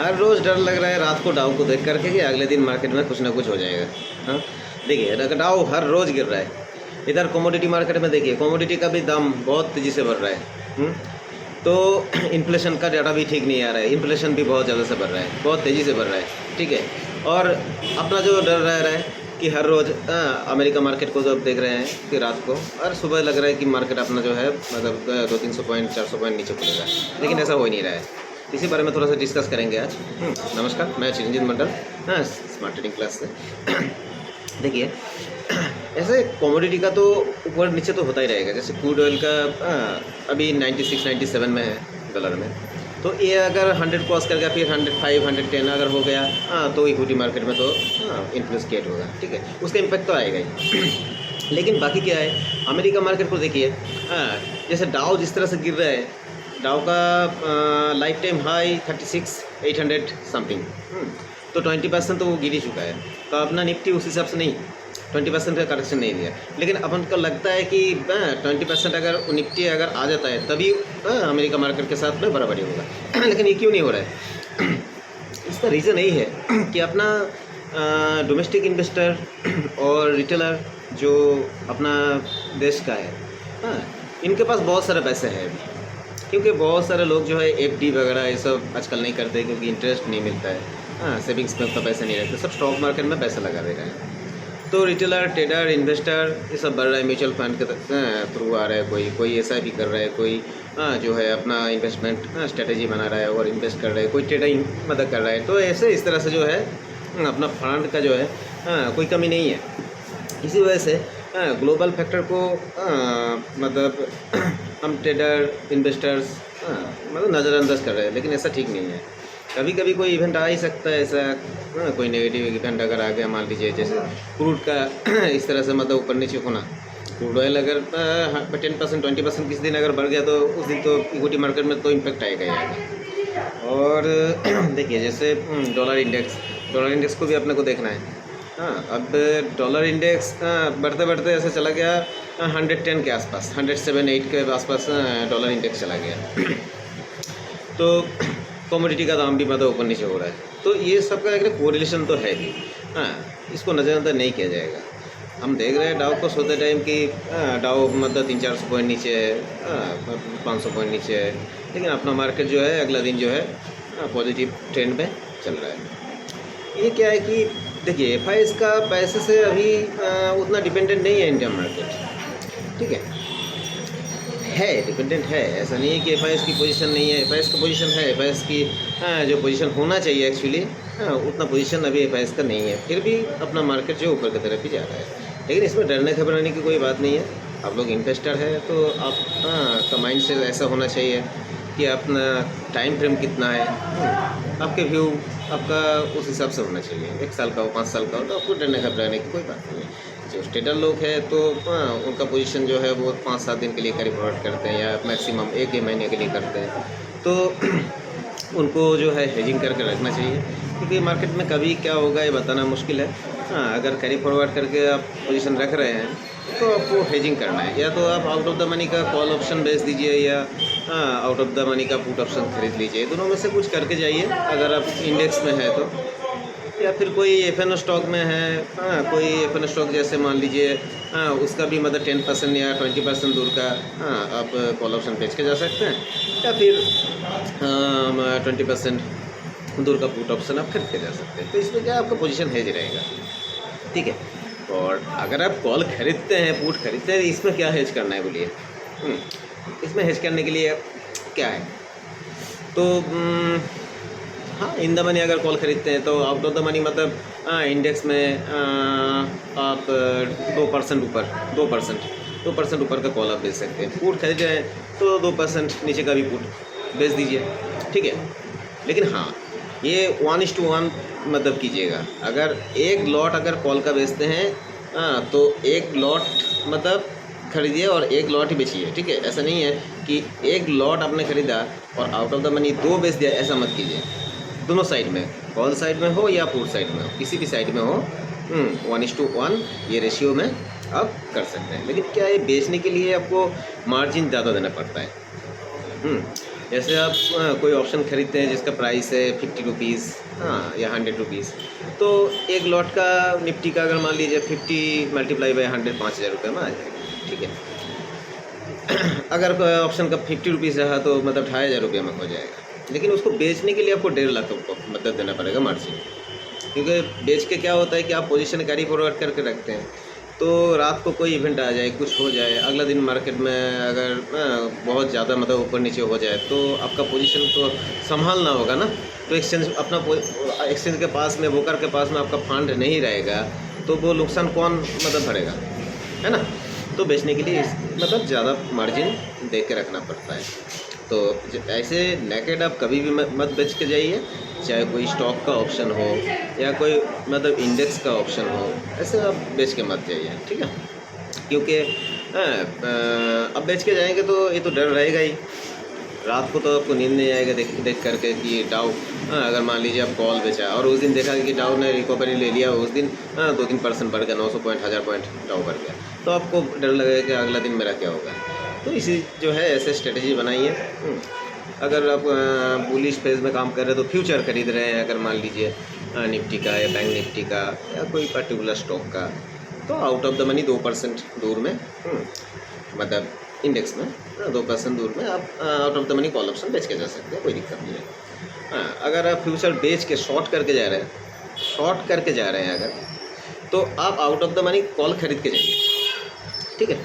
हर रोज़ डर लग रहा है रात को डाउ को देख करके कि अगले दिन मार्केट में कुछ ना कुछ हो जाएगा। हाँ, देखिए अगर डाउ हर रोज़ गिर रहा है, इधर कमोडिटी मार्केट में देखिए कमोडिटी का भी दाम बहुत तेज़ी से बढ़ रहा है। तो इन्फ्लेशन का डाटा भी ठीक नहीं आ रहा है, इन्फ्लेशन भी बहुत ज़्यादा से बढ़ रहा है, बहुत तेज़ी से बढ़ रहा है, ठीक है। और अपना जो डर रह रहा है कि हर रोज़ अमेरिका मार्केट को जब देख रहे हैं कि रात को और सुबह लग रहा है कि मार्केट अपना जो है मतलब 200-300 पॉइंट 400 पॉइंट नीचे खुलेगा, लेकिन ऐसा हो ही नहीं रहा है। इसी बारे में थोड़ा सा डिस्कस करेंगे आज। नमस्कार, मैं चिरंजीत मंडल, स्मार्ट ट्रेडिंग क्लास से। देखिए ऐसे कमोडिटी का तो ऊपर नीचे तो होता ही रहेगा। जैसे क्रूड ऑयल का अभी 96-97 में है डॉलर में, तो ये अगर 100 क्रॉस कर गया, फिर 105 110 अगर हो गया तो इक्विटी मार्केट में तो इन्फ्लुएंस क्रिएट होगा, ठीक है, उसका इम्पैक्ट तो आएगा ही। लेकिन बाकी क्या है, अमेरिका मार्केट को देखिए, जैसे डाउ जिस तरह से गिर रहा है, डाउ का लाइफ टाइम हाई 36,800 समथिंग, तो 20% तो वो गिर ही चुका है। तो अपना निफ्टी उस हिसाब से नहीं 20% का करेक्शन नहीं दिया, लेकिन अपन को लगता है कि 20% अगर निफ्टी अगर आ जाता है तभी अमेरिका मार्केट के साथ में बराबरी होगा। लेकिन ये क्यों नहीं हो रहा है? इसका रीज़न यही है कि अपना डोमेस्टिक इन्वेस्टर और रिटेलर जो अपना देश का है, इनके पास बहुत सारे पैसे हैं अभी, क्योंकि बहुत सारे लोग जो है एफडी वगैरह ये सब आजकल नहीं करते क्योंकि इंटरेस्ट नहीं मिलता है। सेविंग्स में उतना पैसे नहीं रहते, सब स्टॉक मार्केट में पैसा लगा दे रहे हैं। तो रिटेलर, ट्रेडर, इन्वेस्टर ये सब बढ़ रहा है, म्यूचुअल फंड के थ्रू आ रहा है, कोई ऐसा भी कर रहा है, कोई जो है अपना इन्वेस्टमेंट स्ट्रेटेजी बना रहा है और इन्वेस्ट कर रहा है, कोई ट्रेडिंग मदद कर रहा है। तो ऐसे इस तरह से जो है अपना फंड का जो है कोई कमी नहीं है। इसी वजह से ग्लोबल फैक्टर को मतलब हम ट्रेडर, इन्वेस्टर्स मतलब नज़रअंदाज कर रहे हैं, लेकिन ऐसा ठीक नहीं है। कभी कभी कोई इवेंट आ ही सकता है ऐसा, कोई नेगेटिव इवेंट अगर आ गया, मान लीजिए जैसे क्रूड का इस तरह से मतलब ऊपर नीचे होना, क्रूड ऑयल अगर 10% 20% किसी दिन अगर बढ़ गया तो उस दिन तो इक्विटी मार्केट में तो इम्पैक्ट आएगा ही आएगा। और देखिए जैसे डॉलर इंडेक्स को भी अपने को देखना है। अब डॉलर इंडेक्स बढ़ते बढ़ते ऐसे चला गया 110 के आसपास, 107-108 के आसपास डॉलर इंडेक्स चला गया। तो कमोडिटी का दाम भी मतलब ऊपर नीचे हो रहा है, तो ये सब का एक कोरिलेशन तो है ही। इसको नज़रअंदाज नहीं किया जाएगा। हम देख रहे हैं डाउ को सोते टाइम कि डाउ मतलब 300-400 पॉइंट नीचे है, 500 पॉइंट नीचे है, लेकिन अपना मार्केट जो है अगला दिन जो है पॉजिटिव ट्रेंड में चल रहा है। ये क्या है कि देखिए FIs का पैसे से अभी उतना डिपेंडेंट नहीं है इंडियन मार्केट, ठीक है डिपेंडेंट है। ऐसा नहीं है कि FIs की पोजीशन नहीं है, FIs की पोजीशन है, FIs की जो पोजीशन होना चाहिए एक्चुअली उतना पोजीशन अभी FIs का नहीं है, फिर भी अपना मार्केट जो ऊपर की तरफ ही जा रहा है। लेकिन इसमें डरने घबराने की कोई बात नहीं है। आप लोग इन्वेस्टर है तो आप का माइंड से ऐसा होना चाहिए कि अपना टाइम फ्रेम कितना है, आपके व्यू आपका उस हिसाब से होना चाहिए। 1 साल का हो, 5 साल का हो, तो आपको डरने घबराने की कोई बात नहीं है। जो ट्रेडर लोग हैं तो उनका पोजीशन जो है वो 5-7 दिन के लिए कैरी फॉरवर्ड करते हैं या मैक्सिमम 1 महीने के लिए करते हैं, तो उनको जो है हेजिंग करके रखना चाहिए, क्योंकि मार्केट में कभी क्या होगा ये बताना मुश्किल है। अगर कैरी फॉरवर्ड करके आप पोजीशन रख रहे हैं तो आपको हेजिंग करना है, या तो आप आउट ऑफ द मनी का कॉल ऑप्शन बेच दीजिए या आउट ऑफ द मनी का पुट ऑप्शन खरीद लीजिए। दोनों में से कुछ करके जाइए अगर आप इंडेक्स में है तो, या फिर कोई FNO स्टॉक में है, कोई FNO स्टॉक जैसे मान लीजिए उसका भी मतलब 10% या 20% दूर का आप कॉल ऑप्शन बेच के जा सकते हैं, या फिर 20% दूर का पुट ऑप्शन आप खरीद के जा सकते हैं। तो इसमें क्या आपका पोजीशन हेज रहेगा, ठीक है। और अगर आप कॉल खरीदते हैं, पुट खरीदते हैं, इसमें क्या हेज करना है बोलिए? इसमें हेज करने के लिए क्या है, तो हाँ इन द मनी अगर कॉल खरीदते हैं तो आउट ऑफ द मनी मतलब इंडेक्स में आप 2% ऊपर 2% ऊपर का कॉल आप बेच सकते हैं। पुट खरीद रहे हैं तो 2% नीचे का भी पुट बेच दीजिए, ठीक है। लेकिन हाँ ये 1:1 मतलब कीजिएगा। अगर एक लॉट अगर कॉल का बेचते हैं तो एक लॉट मतलब खरीदिए और एक लॉट ही बेचिए, ठीक है। ऐसा नहीं है कि एक लॉट आपने खरीदा और आउट ऑफ द मनी 2 बेच दिया, ऐसा मत कीजिए। दोनों साइड में, कॉल साइड में हो या पुट साइड में हो, किसी भी साइड में हो 1:1 ये रेशियो में आप कर सकते हैं। लेकिन क्या है, बेचने के लिए आपको मार्जिन ज़्यादा देना पड़ता है। जैसे आप कोई ऑप्शन खरीदते हैं जिसका प्राइस है 50 रुपीज़, हाँ, या 100 रुपीज़, तो एक लॉट का निफ्टी का अगर मान लीजिए 50 मल्टीप्लाई बाई 100 5,000 रुपये में आ जाएगा, ठीक है। अगर ऑप्शन का 50 रुपीज़ रहा तो मतलब 2,500 रुपये में हो जाएगा। लेकिन उसको बेचने के लिए आपको 1.5 लाख को मतलब देना पड़ेगा मार्जिन, क्योंकि बेच के क्या होता है कि आप पोजीशन कैरी फॉरवर्ड करके रखते हैं, तो रात को कोई इवेंट आ जाए, कुछ हो जाए, अगला दिन मार्केट में अगर बहुत ज़्यादा मतलब ऊपर नीचे हो जाए तो आपका पोजीशन तो संभालना होगा ना। तो एक्सचेंज के पास में, ब्रोकर के पास में आपका फंड नहीं रहेगा तो वो नुकसान कौन मतलब भरेगा, है ना। तो बेचने के लिए मतलब ज़्यादा मार्जिन दे के रखना पड़ता है। तो ऐसे नेकेड आप कभी भी मत बेच के जाइए, चाहे कोई स्टॉक का ऑप्शन हो या कोई मतलब इंडेक्स का ऑप्शन हो, ऐसे आप बेच के मत जाइए, ठीक है। क्योंकि अब बेच के जाएंगे तो ये तो डर रहेगा ही, रात को तो आपको नींद नहीं आएगा देख करके कि डाउ, अगर मान लीजिए आप कॉल बेचा और उस दिन देखा कि डाउ ने रिकवरी ले लिया, उस दिन 2-3% बढ़ गया, 900 पॉइंट 1000 पॉइंट डाउ बढ़ गया, तो आपको डर लगेगा कि अगला दिन मेरा क्या होगा। तो इसी जो है ऐसे स्ट्रेटजी बनाइए। अगर आप बुलिश फेज में काम कर रहे हैं तो फ्यूचर खरीद रहे हैं, अगर मान लीजिए निफ्टी का या बैंक निफ्टी का या कोई पर्टिकुलर स्टॉक का, तो आउट ऑफ द मनी 2% दूर में, मतलब इंडेक्स में 2% दूर में आप out of the money call option बेच के जा सकते हैं, कोई दिक्कत नहीं है। हाँ, अगर आप फ्यूचर बेच के शॉर्ट करके जा रहे हैं अगर, तो आप out of the money call खरीद के जाइए, ठीक है।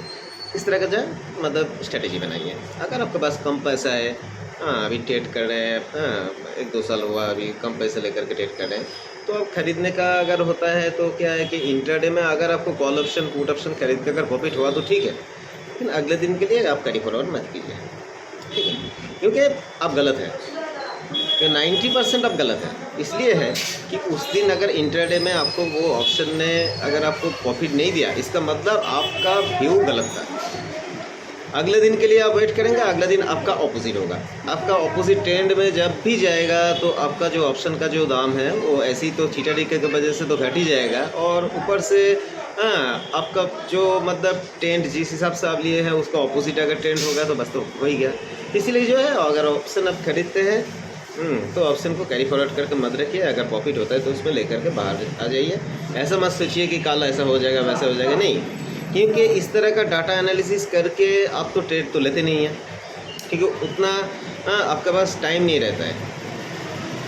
इस तरह का जो मतलब स्ट्रेटेजी बनाइए। अगर आपके पास कम पैसा है, हाँ, अभी ट्रेड कर रहे हैं, हाँ, 1-2 साल हुआ अभी कम पैसे लेकर के ट्रेड कर रहे हैं, तो आप खरीदने का अगर होता है तो क्या है कि इंट्राडे में अगर आपको कॉल ऑप्शन पुट ऑप्शन खरीद के अगर प्रॉफिट हुआ तो ठीक है, लेकिन अगले दिन के लिए आप कैरी फॉरवर्ड मत कीजिए, ठीक है। क्योंकि आप गलत हैं, 90% अब गलत है। इसलिए है कि उस दिन अगर इंट्राडे में आपको वो ऑप्शन ने अगर आपको प्रॉफिट नहीं दिया, इसका मतलब आपका व्यू गलत था। अगले दिन के लिए आप वेट करेंगे, अगला दिन आपका ऑपोजिट होगा। आपका ऑपोजिट ट्रेंड में जब भी जाएगा तो आपका जो ऑप्शन का जो दाम है वो ऐसी तो चीटारिके की वजह से तो घट ही जाएगा, और ऊपर से हाँ, आपका जो मतलब ट्रेंड जिस हिसाब से आप लिए हैं उसका ऑपोजिट अगर ट्रेंड होगा तो बस तो हो ही गया। इसीलिए जो है अगर ऑप्शन आप खरीदते हैं तो ऑप्शन को कैरी फॉरवर्ड करके मत रखिए, अगर प्रॉफिट होता है तो उसमें लेकर के बाहर आ जाइए। ऐसा मत सोचिए कि कल ऐसा हो जाएगा वैसा हो जाएगा, नहीं, क्योंकि इस तरह का डाटा एनालिसिस करके आप तो ट्रेड तो लेते नहीं हैं, क्योंकि उतना आपके पास टाइम नहीं रहता है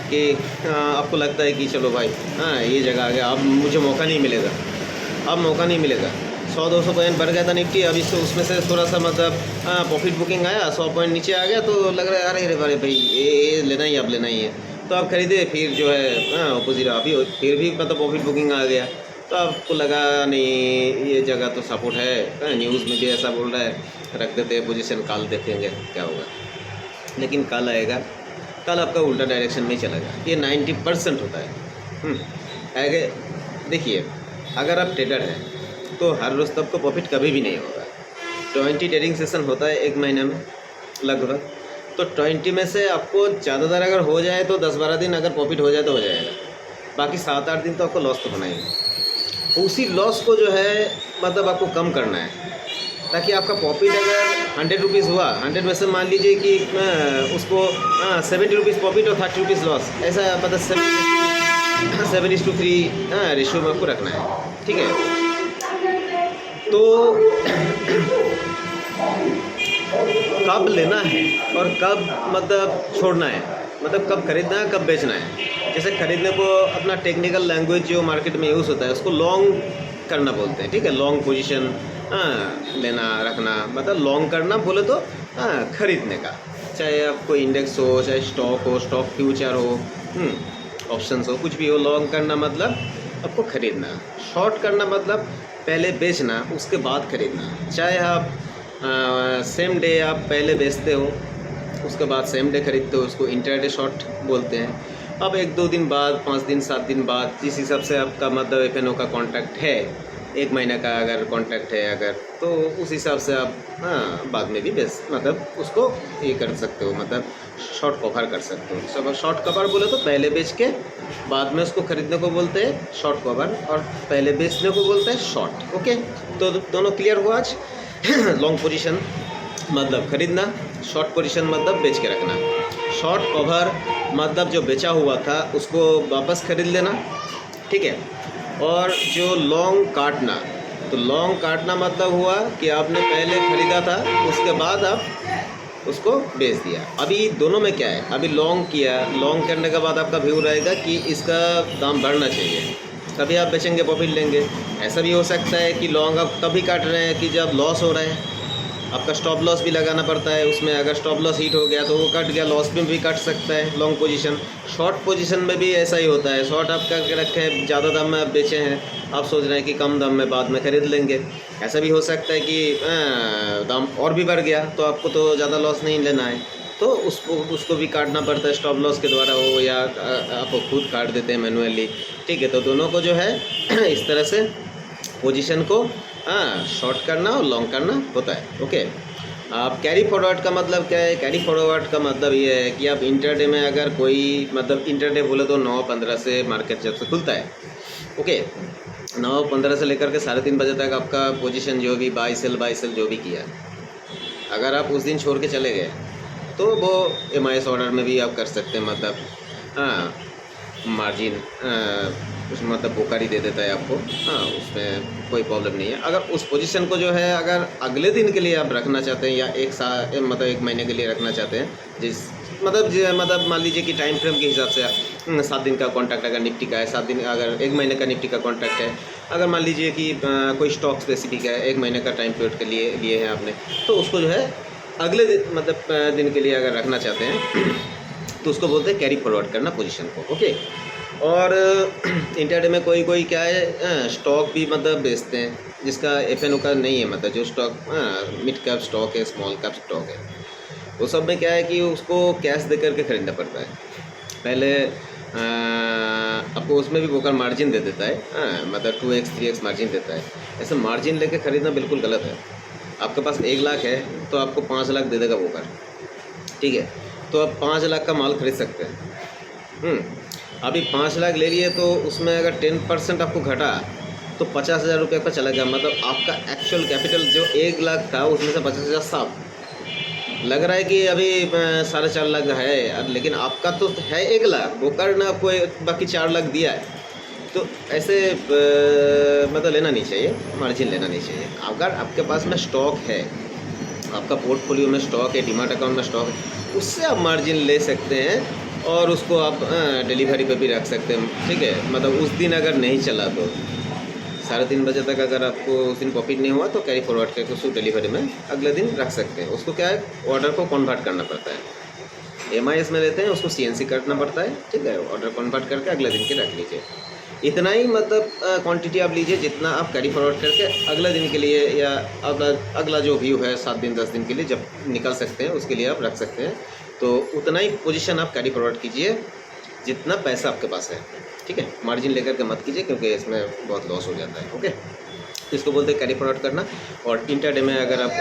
कि आपको लगता है कि चलो भाई ये जगह आ गया, अब मुझे मौका नहीं मिलेगा, अब मौका नहीं मिलेगा। 100-200 पॉइंट बढ़ गया था निफ्टी, अब इससे उसमें से थोड़ा सा मतलब प्रॉफिट बुकिंग आया, 100 पॉइंट नीचे आ गया तो लग रहा है अरे भाई ये लेना ही, अब लेना ही है, तो आप खरीदे, फिर जो है अपोजिट अभी फिर भी मतलब प्रॉफिट बुकिंग आ गया, तो आपको लगा नहीं ये जगह तो सपोर्ट है, न्यूज़ में भी ऐसा बोल रहा है, रख देते हैं पोजीशन, कल देखेंगे क्या होगा। लेकिन कल आएगा, कल आपका उल्टा डायरेक्शन में चलेगा। ये 90% होता है। आगे देखिए, अगर आप ट्रेडर हैं तो हर रोज़ तो आपको प्रॉफिट कभी भी नहीं होगा। 20 ट्रेडिंग सेशन होता है एक महीने में लगभग, तो 20 में से आपको ज़्यादातर अगर हो जाए तो 10-12 दिन अगर प्रॉफिट हो जाए तो हो जाएगा, बाकी 7-8 दिन तो आपको लॉस तो होना ही है। उसी लॉस को जो है मतलब आपको कम करना है, ताकि आपका प्रॉफिट अगर 100 रुपीज़ हुआ, 100 में से मान लीजिए कि उसको 70 रुपीज़ प्रॉफिट और 30 रुपीज़ लॉस, ऐसा मतलब 7:3 रेशियो में आपको रखना है, ठीक है। तो कब लेना है और कब मतलब छोड़ना है, मतलब कब खरीदना है कब बेचना है। जैसे खरीदने को अपना टेक्निकल लैंग्वेज जो मार्केट में यूज़ होता है उसको लॉन्ग करना बोलते हैं, ठीक है। लॉन्ग पोजीशन लेना रखना, मतलब लॉन्ग करना बोले तो खरीदने का, चाहे आप कोई इंडेक्स हो, चाहे स्टॉक हो, स्टॉक फ्यूचर हो, ऑप्शंस हो, कुछ भी हो। लॉन्ग करना मतलब आपको खरीदना, शॉर्ट करना मतलब पहले बेचना उसके बाद खरीदना। चाहे आप सेम डे आप पहले बेचते हो उसके बाद सेम डे खरीदते हो, उसको इंटरडे शॉर्ट बोलते हैं। अब 1-2 दिन बाद, 5 दिन 7 दिन बाद, जिस हिसाब से आपका मतलब एफएनओ का कॉन्ट्रैक्ट है, 1 महीना का अगर कॉन्ट्रैक्ट है अगर, तो उस हिसाब से आप बाद में भी बेच मतलब उसको ये कर सकते हो, मतलब शॉर्ट कवर कर सकते हो। सब शॉर्ट कवर बोले तो पहले बेच के बाद में उसको खरीदने को बोलते हैं शॉर्ट कवर, और पहले बेचने को बोलते हैं शॉर्ट। ओके, तो दोनों क्लियर हुआ आज। लॉन्ग पोजीशन मतलब खरीदना, शॉर्ट पोजीशन मतलब बेच के रखना। शॉर्ट कवर मतलब जो बेचा हुआ था उसको वापस खरीद लेना, ठीक है। और जो लॉन्ग काटना, तो लॉन्ग काटना मतलब हुआ कि आपने पहले ख़रीदा था, उसके बाद आप उसको बेच दिया। अभी दोनों में क्या है, अभी लॉन्ग किया, लॉन्ग करने के बाद आपका व्यू रहेगा कि इसका दाम बढ़ना चाहिए, तभी आप बेचेंगे, प्रॉफिट लेंगे। ऐसा भी हो सकता है कि लॉन्ग आप तभी काट रहे हैं कि जब लॉस हो रहा है, आपका स्टॉप लॉस भी लगाना पड़ता है उसमें। अगर स्टॉप लॉस हिट हो गया तो वो कट गया, लॉस में भी कट सकता है लॉन्ग पोजीशन। शॉर्ट पोजीशन में भी ऐसा ही होता है। शॉर्ट आप करके रखे हैं, ज़्यादा दाम में आप बेचे हैं, आप सोच रहे हैं कि कम दाम में बाद में खरीद लेंगे। ऐसा भी हो सकता है कि दाम और भी बढ़ गया तो आपको तो ज़्यादा लॉस नहीं लेना है, तो उसको भी काटना पड़ता है स्टॉप लॉस के द्वारा हो, या आप खुद काट देते हैं मैनुअली, ठीक है। तो दोनों को जो है इस तरह से पोजीशन को शॉर्ट करना और लॉन्ग करना होता है, ओके। आप कैरी फॉरवर्ड का मतलब क्या है? कैरी फॉरवर्ड का मतलब ये है कि आप इंटरडे में अगर कोई, मतलब इंटरडे बोले तो 9:15 से मार्केट जब से खुलता है, ओके, 9:15 से लेकर के 3:30 बजे तक आपका पोजीशन जो भी बाई सेल जो भी किया, अगर आप उस दिन छोड़ के चले गए तो वो MIS ऑर्डर में भी आप कर सकते हैं, मतलब मार्जिन कुछ मतलब बोकारी दे देता है आपको, उसमें कोई प्रॉब्लम नहीं है। अगर उस पोजीशन को जो है अगर अगले दिन के लिए आप रखना चाहते हैं, या मतलब 1 महीने के लिए रखना चाहते हैं, मतलब मान लीजिए कि टाइम फ्रेम के हिसाब से 7 दिन का कॉन्ट्रैक्ट अगर निफ्टी का है, 7 दिन, अगर 1 महीने का निफ्टी का कॉन्ट्रैक्ट है, अगर मान लीजिए कि कोई स्टॉक स्पेसिफिक है, 1 महीने का टाइम पीरियड के लिए है आपने, तो उसको जो है अगले दिन, मतलब दिन के लिए अगर रखना चाहते हैं तो उसको बोलते हैं कैरी फॉरवर्ड करना पोजीशन को, ओके। और इंटरडे में कोई क्या है, स्टॉक भी मतलब बेचते हैं जिसका FNO का नहीं है, मतलब जो स्टॉक मिड कैप स्टॉक है, स्मॉल कैप स्टॉक है, वो सब में क्या है कि उसको कैश दे करके ख़रीदना पड़ता है। पहले आपको उसमें भी ब्रोकर मार्जिन दे देता है, मतलब 2x 3x मार्जिन देता है। ऐसे मार्जिन लेके ख़रीदना बिल्कुल गलत है। आपके पास 1 लाख है तो आपको 5 लाख दे देगा ब्रोकर, ठीक है, तो आप 5 लाख का माल खरीद सकते हैं। अभी 5 लाख ले लिए तो उसमें अगर 10% आपको घटा तो 50,000 रुपये का चला गया, मतलब आपका एक्चुअल कैपिटल जो 1 लाख था उसमें से 50,000 साफ। लग रहा है कि अभी 4.5 लाख है, लेकिन आपका तो है 1 लाख, ब्रोकर ने आपको बाकी 4 लाख दिया है। तो ऐसे मतलब लेना नहीं चाहिए, मार्जिन लेना नहीं चाहिए। अगर आपके पास में स्टॉक है, आपका पोर्टफोलियो में स्टॉक है, डीमैट अकाउंट में स्टॉक है, उससे आप मार्जिन ले सकते हैं और उसको आप डिलीवरी पे भी रख सकते हैं, ठीक है। मतलब उस दिन अगर नहीं चला तो 3:30 बजे तक अगर आपको उस दिन प्रॉफिट नहीं हुआ तो कैरी फॉरवर्ड करके उसको डिलीवरी में अगले दिन रख सकते हैं। उसको क्या है, ऑर्डर को कन्वर्ट करना पड़ता है। MIS में लेते हैं उसको CNC करना पड़ता है, ठीक है, ऑर्डर कन्वर्ट करके अगले दिन के रख लीजिए। इतना ही मतलब क्वांटिटी आप लीजिए जितना आप कैरी फॉरवर्ड करके अगले दिन के लिए, या अगला जो व्यू है 7 दिन 10 दिन के लिए जब निकल सकते हैं उसके लिए आप रख सकते हैं। तो उतना ही पोजीशन आप कैरी फॉरवर्ड कीजिए जितना पैसा आपके पास है, ठीक है। मार्जिन लेकर के मत कीजिए क्योंकि इसमें बहुत लॉस हो जाता है, ओके। इसको बोलते हैं कैरी फॉरवर्ड करना। और इंटरडे में अगर आप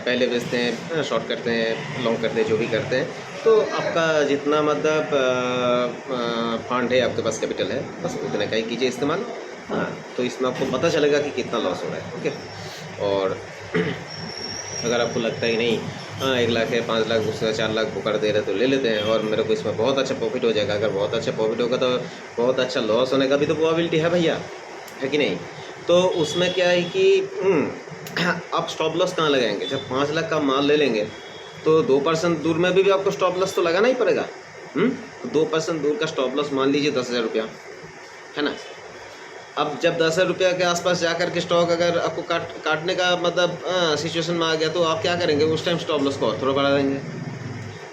पहले बेचते हैं, शॉर्ट करते हैं, लॉन्ग करते हैं, जो भी करते हैं, तो आपका जितना मतलब फंड है, आपके पास कैपिटल है, बस उतने का ही कीजिए इस्तेमाल। तो इसमें आपको पता चलेगा कि कितना लॉस हो रहा है, ओके। और अगर आपको लगता है कि नहीं 1 लाख है, 5 लाख, उससे 4 लाख ब्रोकर दे रहे तो ले लेते हैं और मेरे को इसमें बहुत अच्छा प्रॉफिट हो जाएगा, अगर बहुत अच्छा प्रॉफिट होगा तो बहुत अच्छा लॉस होने का भी तो प्रोबेबिलिटी है भैया, है कि नहीं। तो उसमें क्या है कि आप स्टॉप लॉस कहाँ लगाएंगे? जब 5 लाख का माल ले लेंगे तो 2% दूर में भी आपको स्टॉप लॉस तो लगाना ही पड़ेगा। तो 2% दूर का स्टॉप लॉस मान लीजिए 10,000 रुपया, है ना। अब जब 10,000 रुपया के आसपास जा कर के स्टॉक अगर आपको काटने का मतलब सिचुएशन में आ गया तो आप क्या करेंगे? उस टाइम स्टॉप लॉस को और थोड़ा बढ़ा देंगे।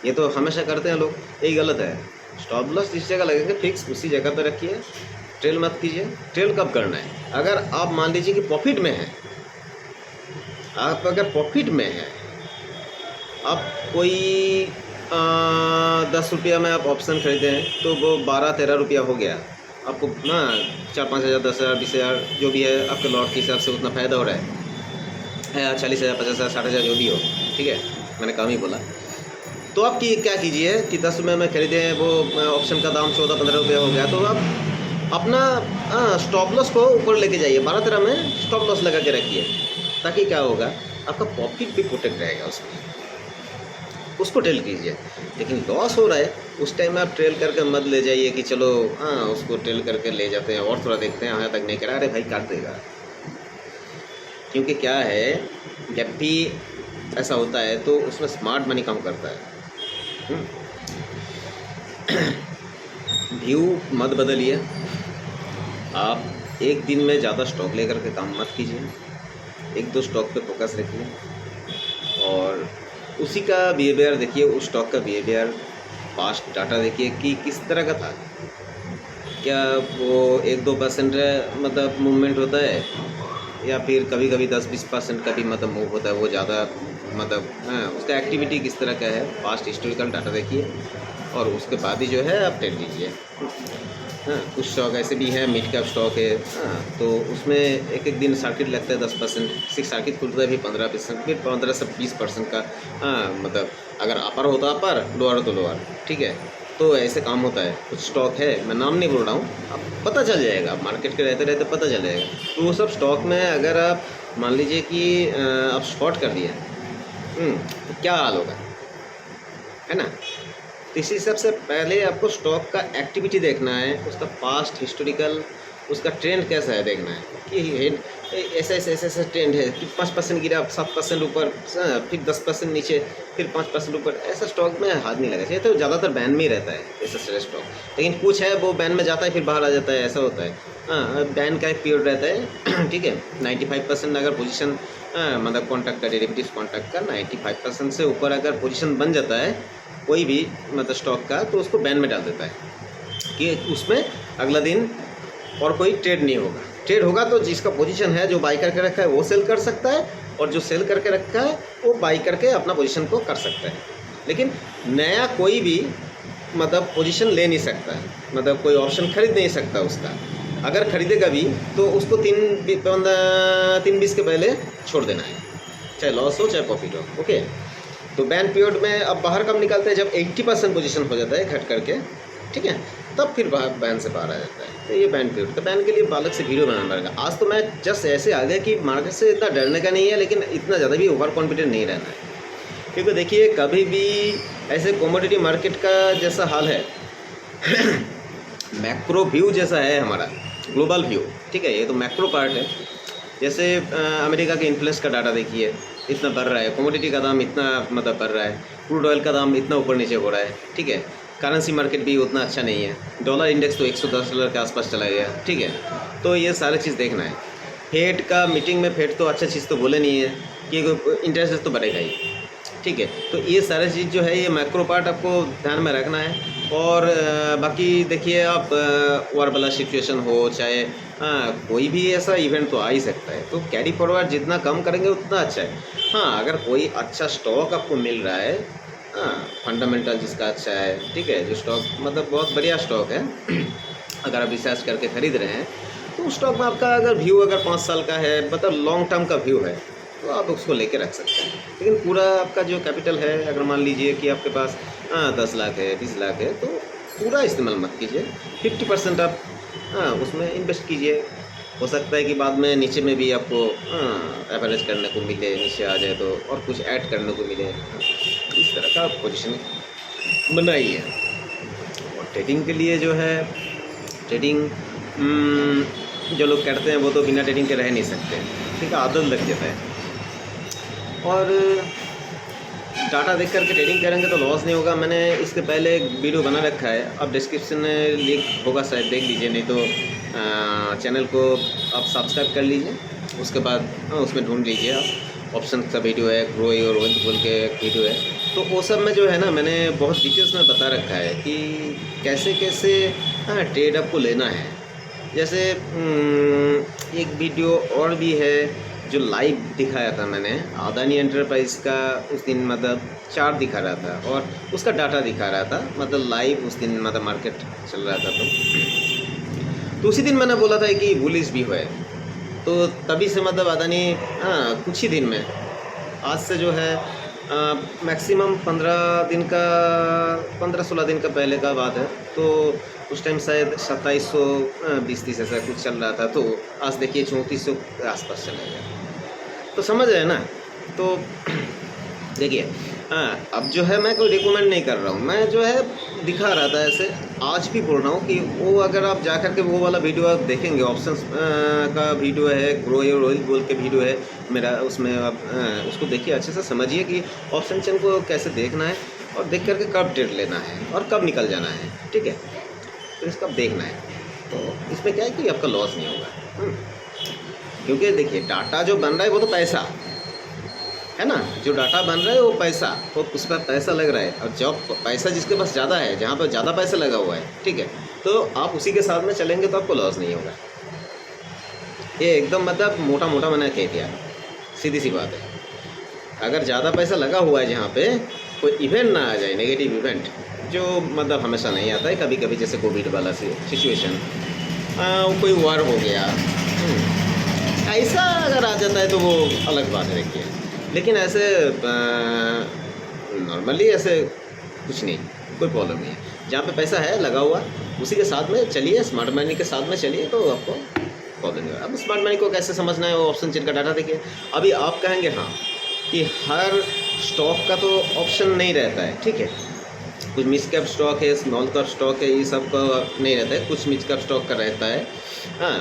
ये तो हमेशा करते हैं लोग, यही गलत है। स्टॉप लॉस जिस जगह लगेंगे फिक्स उसी जगह पे रखिए, ट्रेल मत कीजिए। ट्रेल कब करना है? अगर आप मान लीजिए कि प्रॉफिट में है, आप अगर प्रॉफिट में है, आप कोई 10 रुपया में आप ऑप्शन खरीदे हैं तो वो 12-13 रुपया हो गया, आपको ना 4-5 हज़ार, 10,000, 20,000 जो भी है आपके लॉट के हिसाब से उतना फ़ायदा हो रहा है, 40,000, 50,000, 60,000 जो भी हो, ठीक है, मैंने कम ही बोला। तो आप क्या कीजिए कि 10 रुपये में खरीदे हैं, वो ऑप्शन का दाम 14-15 रुपया हो गया, तो आप अपना स्टॉप लॉस को ऊपर लेके जाइए, 12-13 में स्टॉप लॉस लगा के रखिए, ताकि क्या होगा, आपका प्रॉफिट भी प्रोटेक्ट रहेगा उसमें। उसको ट्रेल कीजिए। लेकिन लॉस हो रहा है उस टाइम में आप ट्रेल करके मत ले जाइए कि चलो हाँ उसको ट्रेल करके ले जाते हैं और थोड़ा देखते हैं यहाँ तक नहीं करा, अरे भाई काट देगा। क्योंकि क्या है, जब भी ऐसा होता है तो उसमें स्मार्ट मनी काम करता है। व्यू मत बदलिए, आप एक दिन में ज़्यादा स्टॉक लेकर के काम मत कीजिए, एक दो स्टॉक पे फोकस रखिए और उसी का बिहेवियर देखिए, उस स्टॉक का बिहेवियर, पास्ट डाटा देखिए कि किस तरह का था। क्या वो 1-2% मतलब मूवमेंट होता है या फिर कभी कभी 10-20% का भी मतलब मूव होता है, वो ज़्यादा मतलब उसका एक्टिविटी किस तरह का है, पास्ट हिस्टोरिकल डाटा देखिए और उसके बाद ही जो है आप ट्रेड कीजिए। हाँ, कुछ स्टॉक ऐसे भी हैं, मिड कैप स्टॉक है, हाँ, तो उसमें एक एक दिन सर्किट लगता है 10%, सिक्स सर्किट खुलता है भी 15%, फिर 15 से 20% का मतलब अगर अपर होता है अपर, लोअर तो लोअर, ठीक है। तो ऐसे काम होता है। कुछ स्टॉक है, मैं नाम नहीं बोल रहा हूँ, अब पता चल जाएगा, मार्केट के रहते रहते पता चल जाएगा। तो वो सब स्टॉक में अगर आप मान लीजिए कि आप शॉर्ट कर दिए तो क्या हाल होगा, है ना। तो इसी सबसे पहले आपको स्टॉक का एक्टिविटी देखना है, उसका पास्ट हिस्टोरिकल, उसका ट्रेंड कैसा है देखना है कि ऐसा ट्रेंड है कि 5% गिरा, 7% ऊपर, फिर 10% नीचे, फिर 5% ऊपर, ऐसा स्टॉक में हाथ नहीं लगा चाहिए। तो ज़्यादातर बैन में ही रहता है ऐसा स्टॉक, लेकिन कुछ है वो बैन में जाता है फिर बाहर आ जाता है, ऐसा होता है। हाँ, बैन का एक पीरियड रहता है, ठीक है। 95% अगर पोजीशन मतलब कॉन्ट्रैक्ट का, डेरिवेटिव्स कॉन्ट्रैक्ट का 95% से ऊपर अगर पोजीशन बन जाता है कोई भी मतलब स्टॉक का, तो उसको बैन में डाल देता है कि उसमें अगला दिन और कोई ट्रेड नहीं होगा। ट्रेड होगा तो जिसका पोजीशन है, जो बाई करके रखा है वो सेल कर सकता है, और जो सेल करके रखा है वो बाई करके अपना पोजीशन को कर सकता है। लेकिन नया कोई भी मतलब पोजीशन ले नहीं सकता, मतलब कोई ऑप्शन खरीद नहीं सकता उसका। अगर खरीदेगा भी तो उसको 3-20 के पहले छोड़ देना है, चाहे लॉस हो चाहे प्रॉफिट हो, ओके। तो बैन पीरियड में अब बाहर कब निकलते हैं, जब 80% पोजीशन हो जाता है घट करके, ठीक है, तब फिर बैन से बाहर आ जाता है। तो ये बैन पीरियड, तो बैन के लिए बालक से वीडियो बनाना पड़ेगा। आज तो मैं जस्ट ऐसे आ गया कि मार्केट से इतना डरने का नहीं है, लेकिन इतना ज़्यादा भी ओवर कॉन्फिडेंट नहीं रहना है। क्योंकि देखिए कभी भी ऐसे कमोडिटी मार्केट का जैसा हाल है मैक्रो व्यू जैसा है हमारा, ग्लोबल व्यू, ठीक है, ये तो मैक्रो पार्ट है। जैसे अमेरिका के इन्फ्लुएंस का डाटा देखिए, इतना बढ़ रहा है, कमोडिटी का दाम इतना मतलब बढ़ रहा है, क्रूड ऑयल का दाम इतना ऊपर नीचे हो रहा है, ठीक है। करेंसी मार्केट भी उतना अच्छा नहीं है, डॉलर इंडेक्स तो $110 के आसपास चला गया, ठीक है। तो ये सारी चीज़ देखना है। फेड का मीटिंग में फेड तो अच्छा चीज़ तो बोले नहीं है कि इंटरेस्ट रेट तो बढ़ेगा ही, ठीक है। तो ये सारी चीज़ जो है, ये मैक्रो पार्ट आपको ध्यान में रखना है। और बाकी देखिए आप वार वाला सिचुएशन हो, चाहे कोई भी ऐसा इवेंट तो आ ही सकता है, तो कैरी फॉरवर्ड जितना कम करेंगे उतना अच्छा है। हाँ, अगर कोई अच्छा स्टॉक आपको मिल रहा है, फंडामेंटल जिसका अच्छा है, ठीक है, जो स्टॉक मतलब बहुत बढ़िया स्टॉक है अगर आप रिसर्च करके ख़रीद रहे हैं, तो उस स्टॉक में आपका अगर व्यू अगर 5 साल का है, मतलब लॉन्ग टर्म का व्यू है, तो आप उसको लेके रख सकते हैं। लेकिन पूरा आपका जो कैपिटल है, अगर मान लीजिए कि आपके पास 10 लाख है, 20 लाख है, तो पूरा इस्तेमाल मत कीजिए, 50% आप उसमें इन्वेस्ट कीजिए। हो सकता है कि बाद में नीचे में भी आपको एवरेज करने को मिले, नीचे आ जाए तो और कुछ ऐड करने को मिले, इस तरह का पोजीशन बनाइए। और ट्रेडिंग के लिए जो है, ट्रेडिंग जो लोग करते हैं वो तो बिना ट्रेडिंग के रह नहीं सकते, ठीक है, आदत लग जाता है। और डाटा देख करके ट्रेडिंग करेंगे तो लॉस नहीं होगा। मैंने इसके पहले एक वीडियो बना रखा है, अब डिस्क्रिप्शन में लिंक होगा, शायद देख लीजिए, नहीं तो चैनल को आप सब्सक्राइब कर लीजिए। उसके बाद उसमें ढूंढ लीजिए आप, ऑप्शन का वीडियो है, ग्रो और वेल्थ बोल के एक वीडियो है। तो वो सब में जो है ना, मैंने बहुत डिटेल्स में बता रखा है कि कैसे कैसे ट्रेड आपको लेना है। जैसे एक वीडियो और भी है जो लाइव दिखाया था मैंने, अदानी एंटरप्राइज का, उस दिन मतलब चार्ट दिखा रहा था और उसका डाटा दिखा रहा था, मतलब लाइव उस दिन मतलब मार्केट चल रहा था। तो उसी दिन मैंने बोला था कि बुलिश भी है, तो तभी से मतलब अदानी कुछ ही दिन में, आज से जो है मैक्सिमम 15-16 दिन का पहले का बात है, तो उस टाइम शायद 2720-30 ऐसा कुछ चल रहा था, तो आज देखिए 3400 के आसपास चला गया। तो समझ रहे हैं ना। तो देखिए हाँ, अब जो है मैं कोई रिकमेंड नहीं कर रहा हूँ, मैं जो है दिखा रहा था ऐसे। आज भी बोल रहा हूँ कि वो अगर आप जा कर के वो वाला वीडियो आप देखेंगे, ऑप्शंस का वीडियो है, ग्रो योर ऑयल बोल के वीडियो है मेरा, उसमें आप उसको देखिए, अच्छे से समझिए कि ऑप्शन चेन को कैसे देखना है और देख करके कब ट्रेड लेना है और कब निकल जाना है, ठीक है। तो इसका देखना है, तो इसमें क्या है कि आपका लॉस नहीं होगा। क्योंकि देखिए डाटा जो बन रहा है वो तो पैसा है ना, जो डाटा बन रहा है वो पैसा, वो उस पर पैसा लग रहा है, और जब पैसा जिसके पास ज़्यादा है, जहाँ पर ज़्यादा पैसा लगा हुआ है, ठीक है, तो आप उसी के साथ में चलेंगे तो आपको लॉस नहीं होगा। ये एकदम मतलब मोटा मोटा मैंने कह दिया, सीधी सी बात है। अगर ज़्यादा पैसा लगा हुआ है जहाँ पे कोई इवेंट ना आ जाए, नेगेटिव इवेंट, जो मतलब हमेशा नहीं आता है, कभी कभी जैसे कोविड वाला सिचुएशन, कोई वार हो गया, ऐसा अगर आ जाता है तो वो अलग बात है देखिए। लेकिन ऐसे नॉर्मली ऐसे कुछ नहीं, कोई प्रॉब्लम नहीं है। जहाँ पे पैसा है लगा हुआ उसी के साथ में चलिए, स्मार्ट मनी के साथ में चलिए, तो आपको प्रॉब्लम नहीं होगा। अब स्मार्ट मनी को कैसे समझना है, वो ऑप्शन चेन का डाटा देखिए। अभी आप कहेंगे हाँ कि हर स्टॉक का तो ऑप्शन नहीं रहता है, ठीक है, कुछ मिड कैप स्टॉक है, स्मॉल कैप स्टॉक है, ये सब का नहीं रहता है, कुछ मिड कैप स्टॉक का रहता है। हाँ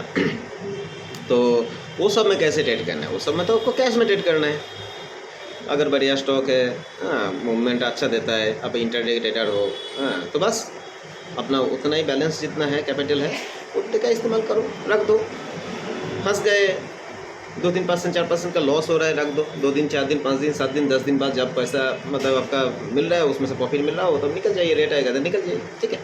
तो वो सब में कैसे ट्रेड करना है, वो सब में तो आपको कैश में ट्रेड करना है। अगर बढ़िया स्टॉक है, हाँ, मूवमेंट अच्छा देता है, आप इंटरडे ट्रेडर हो, हाँ, तो बस अपना उतना ही बैलेंस जितना है, कैपिटल है, उतने का इस्तेमाल करो, रख दो। फंस गए 2-3% 4% का लॉस हो रहा है, रख दो। 2 दिन 4 दिन 5 दिन 7 दिन 10 दिन बाद जब पैसा मतलब आपका मिल रहा है, उसमें से प्रॉफिट मिल रहा हो, तब निकल जाइए, रेट आएगा तो निकल जाइए, ठीक है।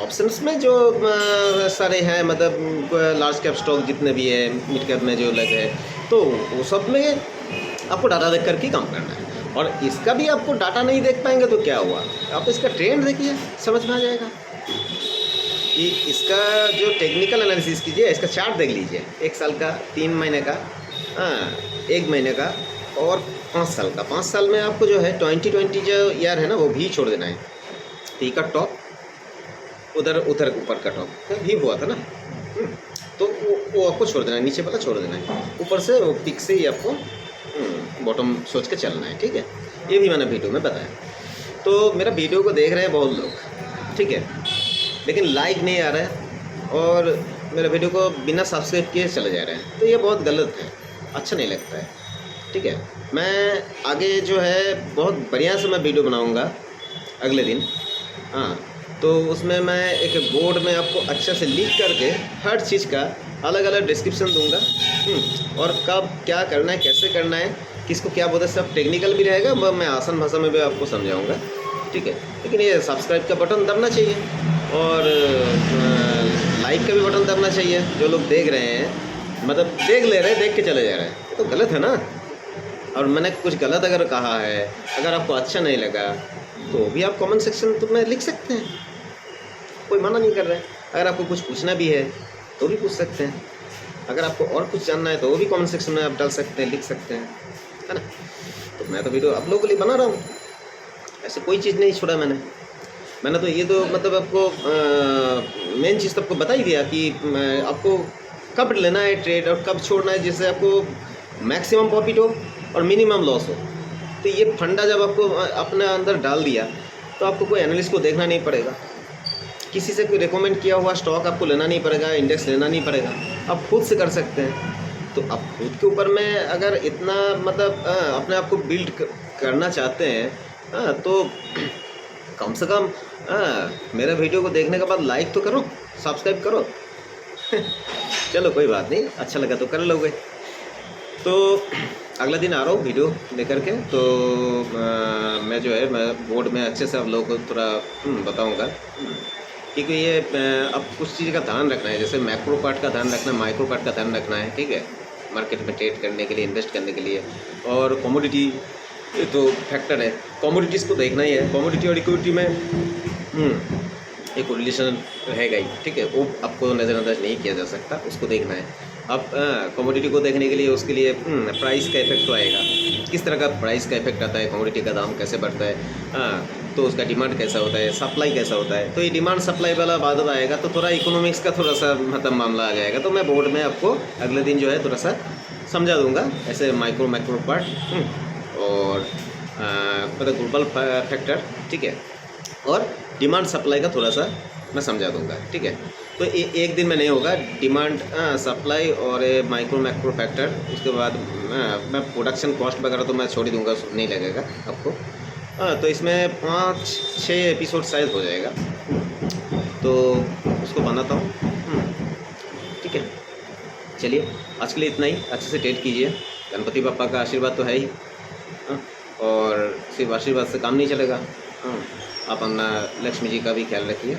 ऑप्शंस में जो सारे हैं, मतलब लार्ज कैप स्टॉक जितने भी है, मिड कैप में जो लगे है, तो वो सब में आपको डाटा देख करके काम करना है। और इसका भी आपको डाटा नहीं देख पाएंगे तो क्या हुआ, आप इसका ट्रेंड देखिए, समझ में आ जाएगा कि इसका जो टेक्निकल एनालिसिस कीजिए, इसका चार्ट देख लीजिए, 1 साल का, 3 महीने का, हाँ 1 महीने का और 5 साल का। 5 साल में आपको जो है 2020 जो ईयर है ना, वो भी छोड़ देना है। टी का टॉप उधर उधर ऊपर का टॉप भी हुआ था ना, तो वो आपको छोड़ देना है, नीचे वाला छोड़ देना है, ऊपर से वो पिक से ही आपको बॉटम सोच के चलना है, ठीक है। ये भी मैंने वीडियो में बताया। तो मेरा वीडियो को देख रहे हैं बहुत लोग, ठीक है, लेकिन लाइक नहीं आ रहा है और मेरे वीडियो को बिना सब्सक्राइब किए चले जा रहे हैं, तो ये बहुत गलत है, अच्छा नहीं लगता है, ठीक है। मैं आगे जो है बहुत बढ़िया से मैं वीडियो बनाऊंगा अगले दिन, हाँ, तो उसमें मैं एक बोर्ड में आपको अच्छे से लिख करके हर चीज़ का अलग अलग डिस्क्रिप्शन दूंगा, और कब क्या करना है, कैसे करना है, किसको क्या बोलते हैं, सब टेक्निकल भी रहेगा, मैं आसान भाषा में भी आपको समझाऊंगा, ठीक है। लेकिन ये सब्सक्राइब का बटन दबना चाहिए और लाइक का भी बटन दबना चाहिए। जो लोग देख रहे हैं, मतलब देख ले रहे हैं, देख के चले जा रहे हैं, ये तो गलत है ना। और मैंने कुछ गलत अगर कहा है, अगर आपको अच्छा नहीं लगा, तो भी आप कमेंट सेक्शन तो में लिख सकते हैं, कोई मना नहीं कर रहा है। अगर आपको कुछ पूछना भी है तो भी पूछ सकते हैं, अगर आपको और कुछ जानना है तो वो भी कमेंट सेक्शन में आप डाल सकते हैं, लिख सकते हैं, है ना। तो मैं तो वीडियो आप लोगों के लिए बना रहा हूँ, ऐसे कोई चीज़ नहीं छोड़ा मैंने तो ये तो मतलब आपको मेन चीज़ तो आपको बता ही दिया कि आपको कब लेना है ट्रेड और कब छोड़ना है, जिससे आपको मैक्सिमम प्रॉफिट हो और मिनिमम लॉस हो। तो ये फंडा जब आपको अपने अंदर डाल दिया तो आपको कोई एनालिस्ट को देखना नहीं पड़ेगा, किसी से कोई रिकमेंड किया हुआ स्टॉक आपको लेना नहीं पड़ेगा, इंडेक्स लेना नहीं पड़ेगा, आप खुद से कर सकते हैं। तो आप खुद के ऊपर में अगर इतना मतलब अपने आप को बिल्ड करना चाहते हैं, तो कम से कम मेरा वीडियो को देखने के बाद लाइक तो करो, सब्सक्राइब करो। चलो कोई बात नहीं, अच्छा लगा तो कर लोगे। तो अगला दिन आ रहा हूँ वीडियो लेकर के, तो मैं जो है मैं बोर्ड में अच्छे से आप लोगों को थोड़ा बताऊँगा, क्योंकि ये अब कुछ चीज़ का ध्यान रखना है, जैसे मैक्रो पार्ट का ध्यान रखना है, माइक्रो पार्ट का ध्यान रखना है, ठीक है, मार्केट में ट्रेड करने के लिए, इन्वेस्ट करने के लिए। और कमोडिटी ये तो फैक्टर है, कमोडिटीज़ को देखना ही है। कमोडिटी और इक्विटी में एक रिलेशन रहेगा ही, ठीक है, वो आपको नज़रअंदाज नहीं किया जा सकता, उसको देखना है। अब कमोडिटी को देखने के लिए उसके लिए प्राइस का इफेक्ट तो आएगा, किस तरह का प्राइस का इफेक्ट आता है, कमोडिटी का दाम कैसे बढ़ता है, तो उसका डिमांड कैसा होता है, सप्लाई कैसा होता है। तो ये डिमांड सप्लाई वाला बाद में आएगा तो थोड़ा इकोनॉमिक्स का थोड़ा सा मतलब मामला आ जाएगा। तो मैं बोर्ड में आपको अगले दिन जो है थोड़ा सा समझा दूंगा, ऐसे मैक्रो पार्ट। और मतलब ग्लोबल फैक्टर, ठीक है, और डिमांड सप्लाई का थोड़ा सा मैं समझा दूंगा, ठीक है। तो एक दिन में नहीं होगा, डिमांड सप्लाई और माइक्रो मैक्रो फैक्टर, उसके बाद मैं प्रोडक्शन कॉस्ट वगैरह तो मैं छोड़ ही दूंगा, नहीं लगेगा आपको। तो इसमें 5-6 एपिसोड शायद हो जाएगा, तो उसको बनाता हूँ, ठीक है। चलिए आज के लिए इतना ही, अच्छे से डेट कीजिए, गणपति पापा का आशीर्वाद तो है ही, हाँ, और सिर्फ आशीर्वाद से काम नहीं चलेगा, हाँ, आप अपना लक्ष्मी जी का भी ख्याल रखिए,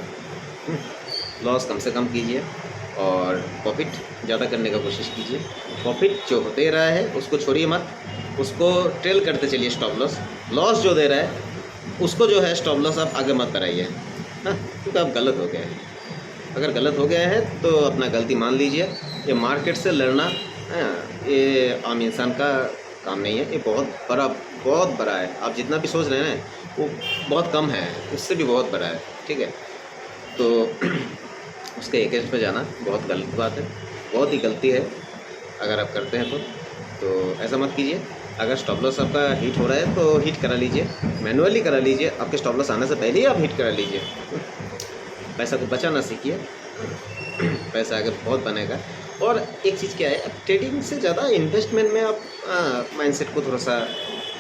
लॉस कम से कम कीजिए और प्रॉफिट ज़्यादा करने का कोशिश कीजिए। प्रॉफिट जो होते रहा है उसको छोड़िए मत, उसको ट्रेल करते चलिए स्टॉप लॉस। लॉस जो दे रहा है उसको जो है स्टॉप लॉस आप आगे मत कराइए, हाँ, क्योंकि आप गलत हो गए हैं। अगर गलत हो गए हैं तो अपना गलती मान लीजिए। ये मार्केट से लड़ना, हाँ, ये आम इंसान का काम नहीं है, ये बहुत बड़ा है। आप जितना भी सोच रहे हैं वो बहुत कम है, उससे भी बहुत बड़ा है, ठीक है। तो उसके अगेंस्ट पे जाना बहुत गलत बात है, बहुत ही गलती है अगर आप करते हैं तो ऐसा मत कीजिए। अगर स्टॉप लॉस आपका हिट हो रहा है तो हिट करा लीजिए, मैनुअली करा लीजिए, आपके स्टॉप लॉस आने से पहले ही आप हिट करा लीजिए। पैसा को बचाना सीखिए, पैसा अगर बहुत बनेगा। और एक चीज़ क्या है, अब ट्रेडिंग से ज़्यादा इन्वेस्टमेंट में आप माइंडसेट को थोड़ा सा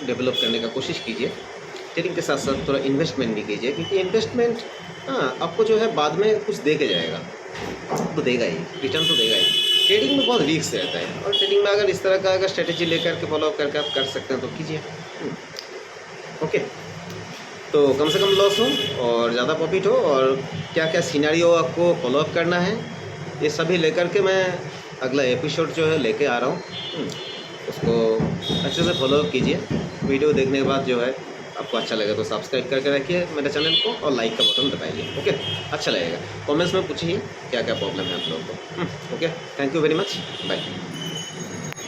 डेवलप करने का कोशिश कीजिए। ट्रेडिंग के साथ साथ थोड़ा इन्वेस्टमेंट भी कीजिए, क्योंकि इन्वेस्टमेंट, हाँ, आपको जो है बाद में कुछ दे के जाएगा, तो देगा ही, रिटर्न तो देगा ही। ट्रेडिंग में बहुत रिस्क रहता है, और ट्रेडिंग में अगर इस तरह का अगर स्ट्रेटेजी लेकर के फॉलो अप करके आप कर सकते हैं तो कीजिए, ओके। तो कम से कम लॉस हो और ज़्यादा प्रॉफिट हो, और क्या क्या सिनेरियो आपको फॉलो अप करना है, ये सभी लेकर के मैं अगला एपिसोड जो है लेके आ रहा हूँ। उसको अच्छे से फॉलो अप कीजिए। वीडियो देखने के बाद जो है आपको अच्छा लगे तो सब्सक्राइब करके रखिए मेरे चैनल को, और लाइक का बटन दबाइए, ओके। अच्छा लगेगा, कमेंट्स में पूछिए क्या क्या प्रॉब्लम है आप लोगों को, okay. Thank you very much, bye.